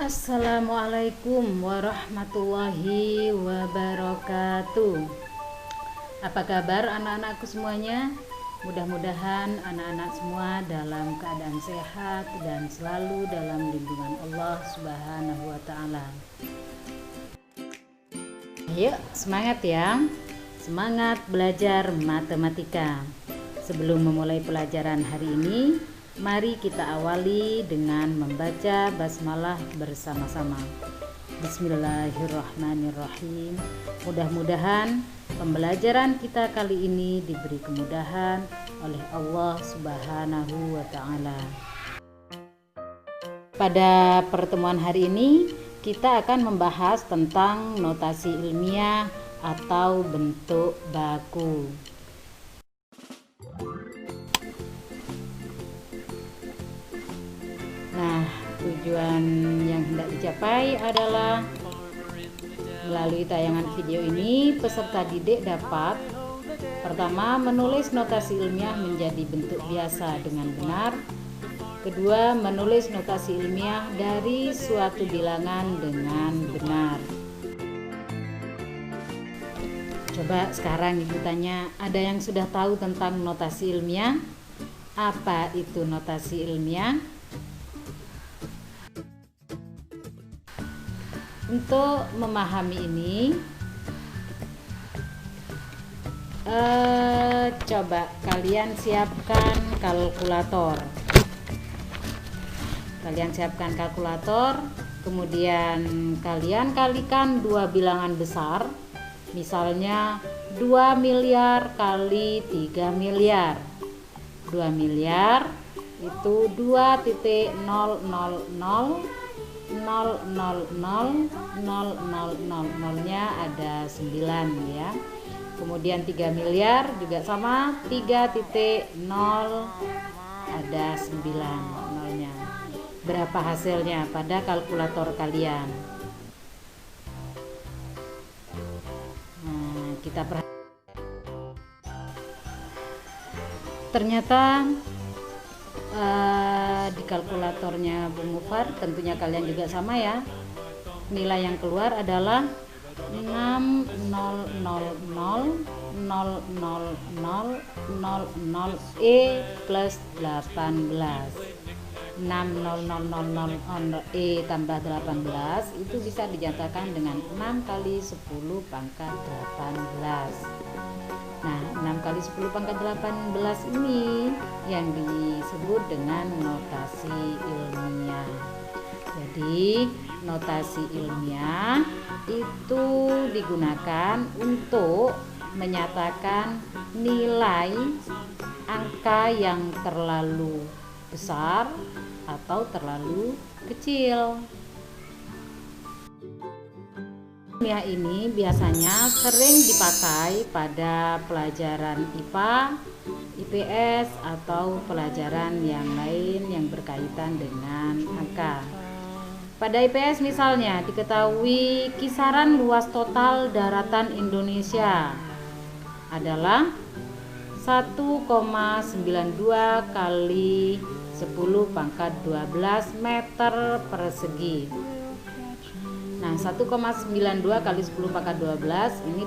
Assalamualaikum warahmatullahi wabarakatuh. Apa kabar anak-anakku semuanya? Mudah-mudahan anak-anak semua dalam keadaan sehat dan selalu dalam lindungan Allah Subhanahu wa Ta'ala. Ayo semangat ya, semangat belajar matematika. Sebelum memulai pelajaran hari ini, mari kita awali dengan membaca basmalah bersama-sama. Bismillahirrahmanirrahim. Mudah-mudahan pembelajaran kita kali ini diberi kemudahan oleh Allah Subhanahu wa Ta'ala. Pada pertemuan hari ini kita akan membahas tentang notasi ilmiah atau bentuk baku. Nah, tujuan yang hendak dicapai adalah melalui tayangan video ini peserta didik dapat pertama menulis notasi ilmiah menjadi bentuk biasa dengan benar, kedua menulis notasi ilmiah dari suatu bilangan dengan benar. Coba sekarang ibu tanya, ada yang sudah tahu tentang notasi ilmiah? Apa itu notasi ilmiah? Untuk memahami ini, coba kalian siapkan kalkulator. Kemudian kalian kalikan dua bilangan besar, misalnya 2 miliar kali 3 miliar. 2 miliar itu 2.000 nya ada 9 ya. Kemudian 3 miliar juga sama, 3.0 ada 9 nolnya. Berapa hasilnya pada kalkulator kalian? Nah, kita ternyata di kalkulatornya Bu Mufar tentunya kalian juga sama ya. Nilai yang keluar adalah 6000000 plus 18. 60000 tambah 18 itu bisa dinyatakan dengan 6 kali 10 pangkat 18. Nah, 6 kali 10 pangkat 18 ini yang disebut dengan notasi ilmiah. Jadi, notasi ilmiah itu digunakan untuk menyatakan nilai angka yang terlalu besar atau terlalu kecil. Ilmiah ini biasanya sering dipakai pada pelajaran IPA, IPS, atau pelajaran yang lain yang berkaitan dengan angka. Pada IPS misalnya diketahui kisaran luas total daratan Indonesia adalah 1,92 kali 10 pangkat 12 meter persegi. Nah, 1,92 kali 10 pangkat 12 ini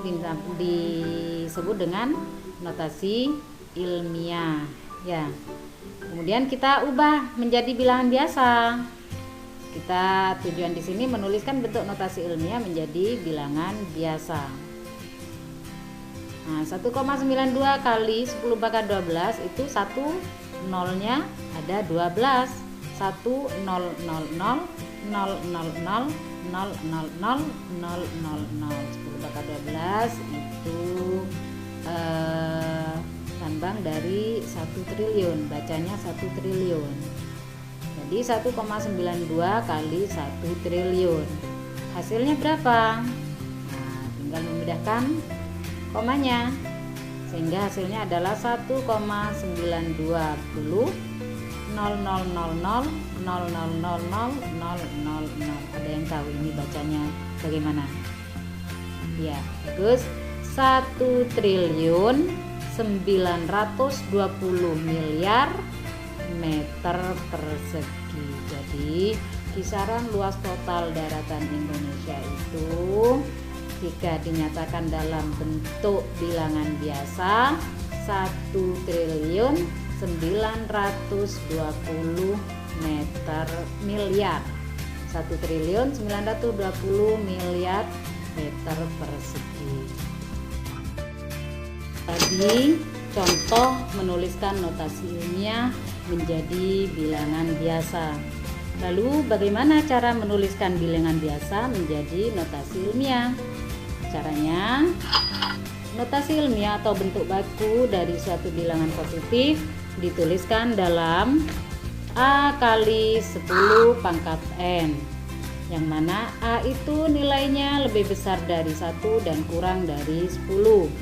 disebut dengan notasi ilmiah ya. Kemudian kita ubah menjadi bilangan biasa. Kita tujuan di sini menuliskan bentuk notasi ilmiah menjadi bilangan biasa. Nah, 1,92 kali 10 pangkat 12 itu 1 nolnya ada 12. 1 0 0 0 0 0 0 0 0 0 0 0 10 pangkat 12 itu tambang dari 1 triliun, bacanya 1 triliun. Jadi 1,92 kali 1 triliun. Hasilnya berapa? Nah, tinggal memindahkan komanya sehingga hasilnya adalah 1,920 0000 Ada yang tahu ini bacanya bagaimana? Ya, bagus. 1.920 miliar meter persegi. Jadi kisaran luas total daratan Indonesia itu jika dinyatakan dalam bentuk bilangan biasa 1.920 miliar 1.920 miliar meter persegi. Tadi contoh menuliskan notasi ilmiah menjadi bilangan biasa. Lalu bagaimana cara menuliskan bilangan biasa menjadi notasi ilmiah? Caranya, notasi ilmiah atau bentuk baku dari suatu bilangan positif dituliskan dalam A kali 10 pangkat N, yang mana A itu nilainya lebih besar dari 1 dan kurang dari 10.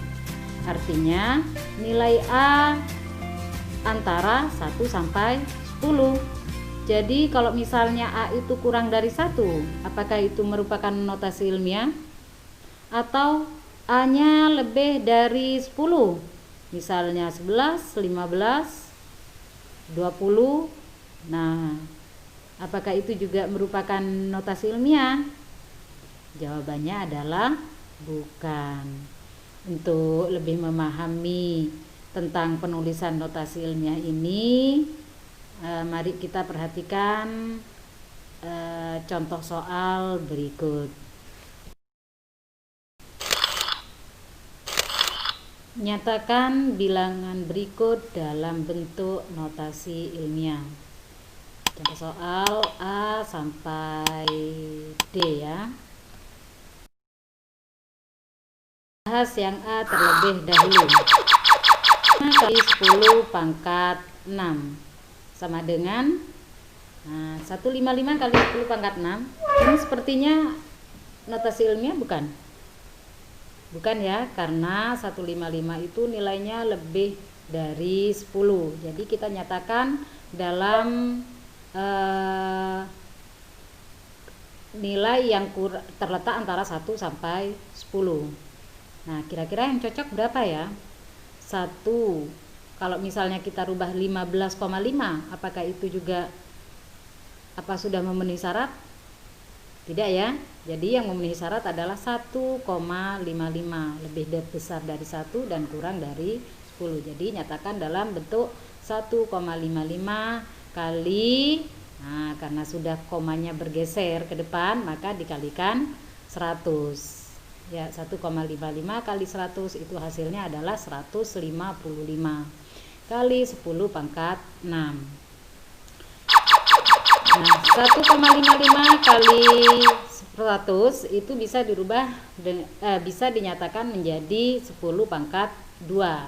Artinya nilai A antara 1 sampai 10. Jadi kalau misalnya A itu kurang dari 1, apakah itu merupakan notasi ilmiah? Atau A-nya lebih dari 10, misalnya 11, 15, 20. Nah, apakah itu juga merupakan notasi ilmiah? Jawabannya adalah bukan. Untuk lebih memahami tentang penulisan notasi ilmiah ini, mari kita perhatikan contoh soal berikut. Nyatakan bilangan berikut dalam bentuk notasi ilmiah. Contoh soal A sampai D ya. Bahas yang A terlebih dahulu. 5 kali 10 pangkat 6 sama dengan 155 kali 10 pangkat 6. Ini sepertinya notasi ilmiah bukan? Bukan ya, karena 155 itu nilainya lebih dari 10. Jadi kita nyatakan dalam nilai yang terletak antara 1 sampai 10. Nah, kira-kira yang cocok berapa ya? 1. Kalau misalnya kita rubah 15,5, apakah itu juga sudah memenuhi syarat? Tidak ya. Jadi yang memenuhi syarat adalah 1,55, lebih besar dari 1 dan kurang dari 10. Jadi nyatakan dalam bentuk 1,55 kali, karena sudah komanya bergeser ke depan, maka dikalikan 100. Ya, 1,55 kali 100 itu hasilnya adalah 155 kali 10 pangkat 6. Nah, 1,55 kali 100 itu bisa dirubah bisa dinyatakan menjadi 10 pangkat 2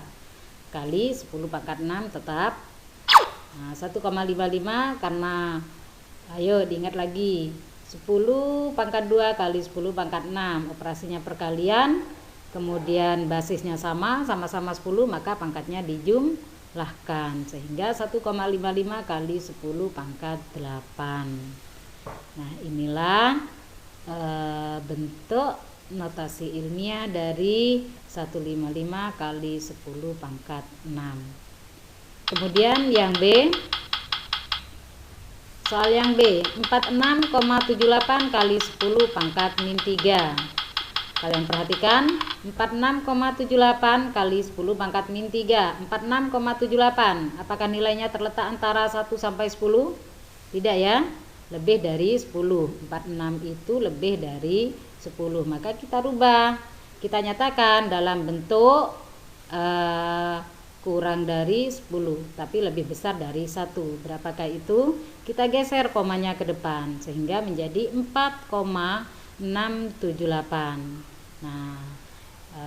kali 10 pangkat 6 tetap. Nah, 1,55 karena ayo diingat lagi, 10 pangkat 2 kali 10 pangkat 6 operasinya perkalian, kemudian basisnya sama-sama 10, maka pangkatnya dijumlahkan sehingga 1,55 kali 10 pangkat 8. Nah, inilah bentuk notasi ilmiah dari 155 kali 10 pangkat 6. Kemudian yang B, soal yang B, 46,78 kali 10 pangkat min 3. Kalian perhatikan, 46,78 kali 10 pangkat min 3. 46,78, apakah nilainya terletak antara 1 sampai 10? Tidak ya, lebih dari 10. 46 itu lebih dari 10, maka kita rubah. Kita nyatakan dalam bentuk kurang dari 10 tapi lebih besar dari 1. Berapakah itu? Kita geser komanya ke depan sehingga menjadi 4,678. Nah,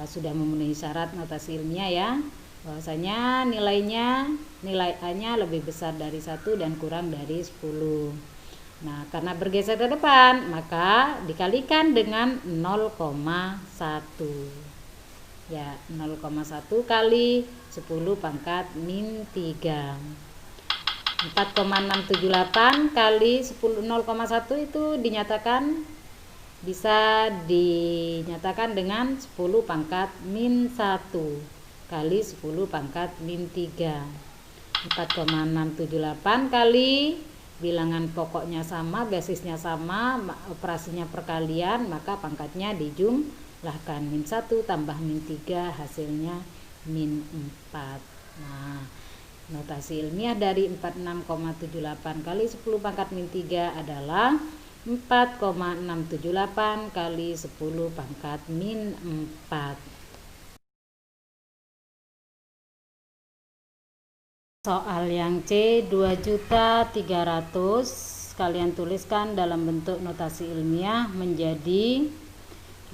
sudah memenuhi syarat notasi ilmiah ya, bahwasanya nilai A-nya lebih besar dari 1 dan kurang dari 10. Nah, karena bergeser ke depan maka dikalikan dengan 0,1. Ya, 0,1 kali 10 pangkat min 3. 4,678 kali 0,1 itu bisa dinyatakan dengan 10 pangkat min 1 kali 10 pangkat min 3. 4,678 kali bilangan pokoknya sama, basisnya sama, operasinya perkalian, maka pangkatnya dijumlahkan. min 1 tambah min 3 hasilnya min 4. Nah, notasi ilmiah dari 46,78 kali 10 pangkat min 3 adalah 4,678 kali 10 pangkat min 4. Soal yang C, 2.300.000 kalian tuliskan dalam bentuk notasi ilmiah menjadi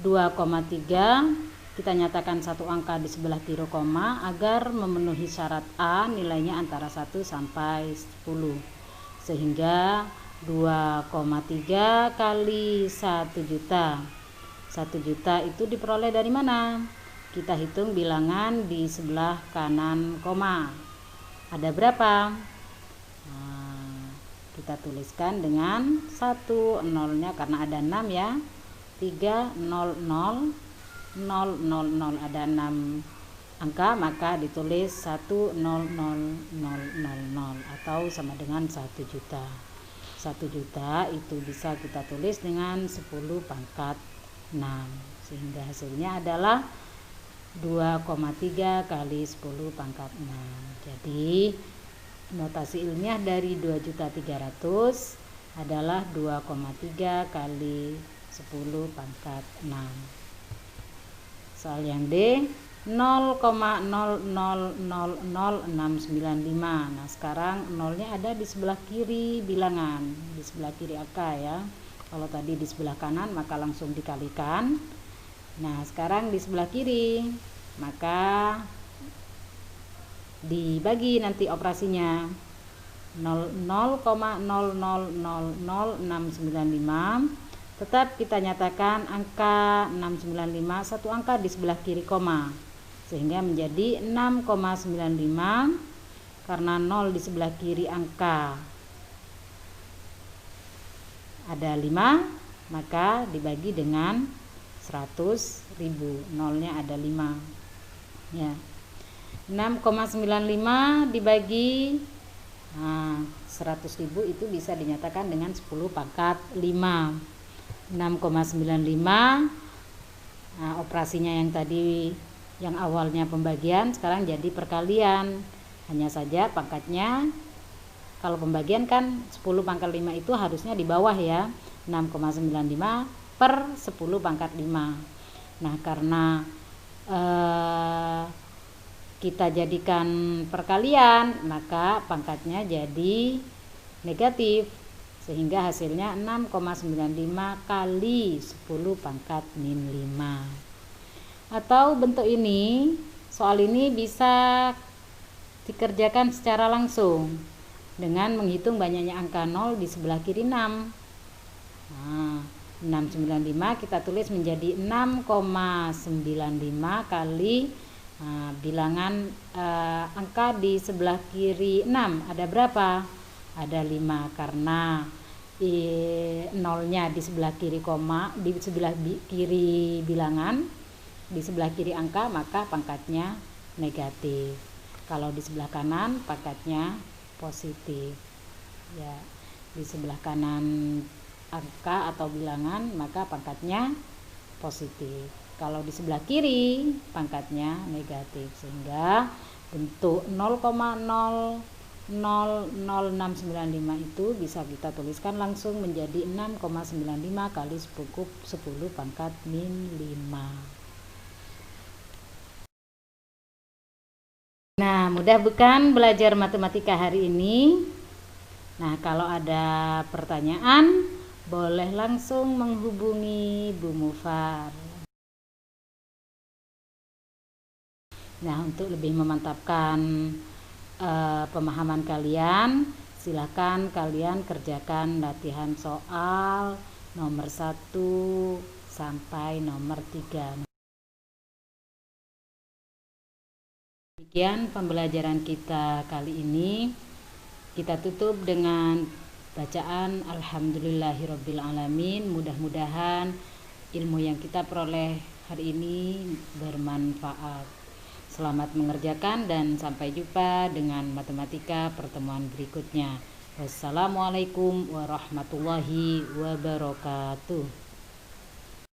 2,3. Kita nyatakan satu angka di sebelah kiri koma agar memenuhi syarat A nilainya antara 1 sampai 10. Sehingga 2,3 kali 1 juta. 1 juta itu diperoleh dari mana? Kita hitung bilangan di sebelah kanan koma. Ada berapa? Nah, kita tuliskan dengan 1 nolnya karena ada 6 ya. 3 0 0 0 0 0 ada 6 angka, maka ditulis 1 0 0 0 0 0 atau sama dengan 1 juta. 1 juta itu bisa kita tulis dengan 10 pangkat 6 sehingga hasilnya adalah 2,3 kali 10 pangkat 6. Jadi notasi ilmiah dari 2.300.000 adalah 2,3 kali 10 pangkat 6. Soal yang D, 0,000695. Nah, sekarang nolnya ada di sebelah kiri bilangan, di sebelah kiri angka ya. Kalau tadi di sebelah kanan maka langsung dikalikan. Nah, sekarang di sebelah kiri, maka dibagi nanti operasinya 0,000695. Tetap kita nyatakan angka 695 satu angka di sebelah kiri koma, sehingga menjadi 6,95. Karena 0 di sebelah kiri angka ada 5, maka dibagi dengan 100.000, nolnya ada 5 ya. 6,95 dibagi 100.000 itu bisa dinyatakan dengan 10 pangkat 5. 6,95 operasinya yang tadi yang awalnya pembagian sekarang jadi perkalian, hanya saja pangkatnya kalau pembagian kan 10 pangkat 5 itu harusnya di bawah ya, 6,95 per 10 pangkat 5. Nah, karena kita jadikan perkalian, maka pangkatnya jadi negatif, sehingga hasilnya 6,95 kali 10 pangkat min 5. Atau bentuk ini, soal ini bisa dikerjakan secara langsung dengan menghitung banyaknya angka 0 di sebelah kiri 6. Nah, 695 kita tulis menjadi 6,95 kali bilangan angka di sebelah kiri 6 ada berapa? Ada 5 karena nolnya di sebelah kiri koma, di sebelah kiri bilangan, di sebelah kiri angka, maka pangkatnya negatif. Kalau di sebelah kanan pangkatnya positif ya. Di sebelah kanan angka atau bilangan maka pangkatnya positif. Kalau di sebelah kiri pangkatnya negatif, sehingga bentuk 0,000695 itu bisa kita tuliskan langsung menjadi 6,95 kali 10 pangkat min 5. Nah, mudah bukan belajar matematika hari ini? Nah, kalau ada pertanyaan boleh langsung menghubungi Bu Mufar. Nah, untuk lebih memantapkan pemahaman kalian, silakan kalian kerjakan latihan soal nomor 1 sampai nomor 3. Demikian pembelajaran kita kali ini. Kita tutup dengan bacaan Alhamdulillahirobbilalamin. Mudah-mudahan ilmu yang kita peroleh hari ini bermanfaat. Selamat mengerjakan dan sampai jumpa dengan matematika pertemuan berikutnya. Wassalamualaikum warahmatullahi wabarakatuh.